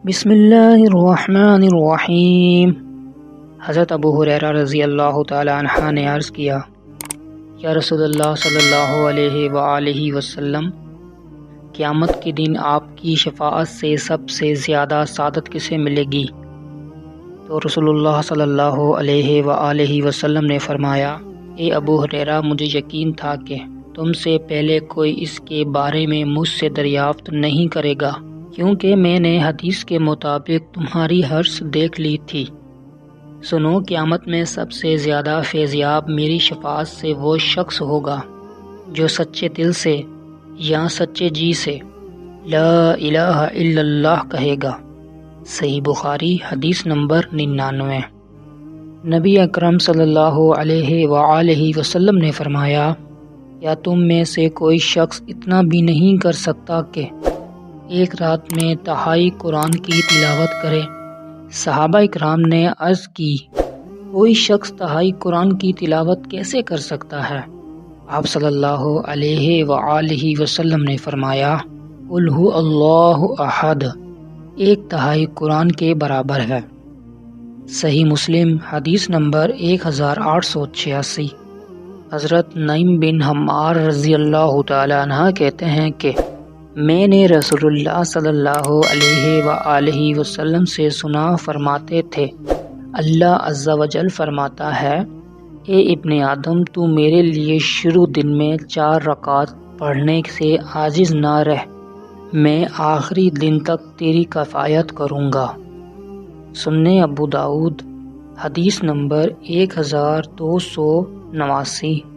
بسم اللہ الرحمن الرحیم۔ حضرت ابو ہریرہ رضی اللہ تعالی عنہ نے عرض کیا، یا رسول اللہ صلی اللہ علیہ وآلہ وسلم، قیامت کے دن آپ کی شفاعت سے سب سے زیادہ سعادت کسے ملے گی؟ تو رسول اللہ صلی اللہ علیہ وآلہ وسلم نے فرمایا، اے ابو ہریرہ، مجھے یقین تھا کہ تم سے پہلے کوئی اس کے بارے میں مجھ سے دریافت نہیں کرے گا، کیونکہ میں نے حدیث کے مطابق تمہاری حرص دیکھ لی تھی۔ سنو، قیامت میں سب سے زیادہ فیضیاب میری شفاعت سے وہ شخص ہوگا جو سچے دل سے یا سچے جی سے لا الہ الا اللہ کہے گا۔ صحیح بخاری حدیث نمبر 99۔ نبی اکرم صلی اللہ علیہ وآلہ وسلم نے فرمایا، کیا تم میں سے کوئی شخص اتنا بھی نہیں کر سکتا کہ ایک رات میں تہائی قرآن کی تلاوت کرے؟ صحابہ اکرام نے عرض کی، کوئی شخص تہائی قرآن کی تلاوت کیسے کر سکتا ہے؟ آپ صلی اللہ علیہ وآلہ وسلم نے فرمایا، قل هو اللہ احد، ایک تہائی قرآن کے برابر ہے۔ صحیح مسلم حدیث نمبر 1886۔ حضرت نعیم بن حمار رضی اللہ تعالی عنہ کہتے ہیں کہ میں نے رسول اللہ صلی اللہ علیہ وآلہ وسلم سے سنا، فرماتے تھے، اللہ عز و جل فرماتا ہے، اے ابن آدم، تو میرے لیے شروع دن میں 4 رکعت پڑھنے سے عاجز نہ رہ، میں آخری دن تک تیری کفایت کروں گا۔ سنن ابو داؤد حدیث نمبر 1289۔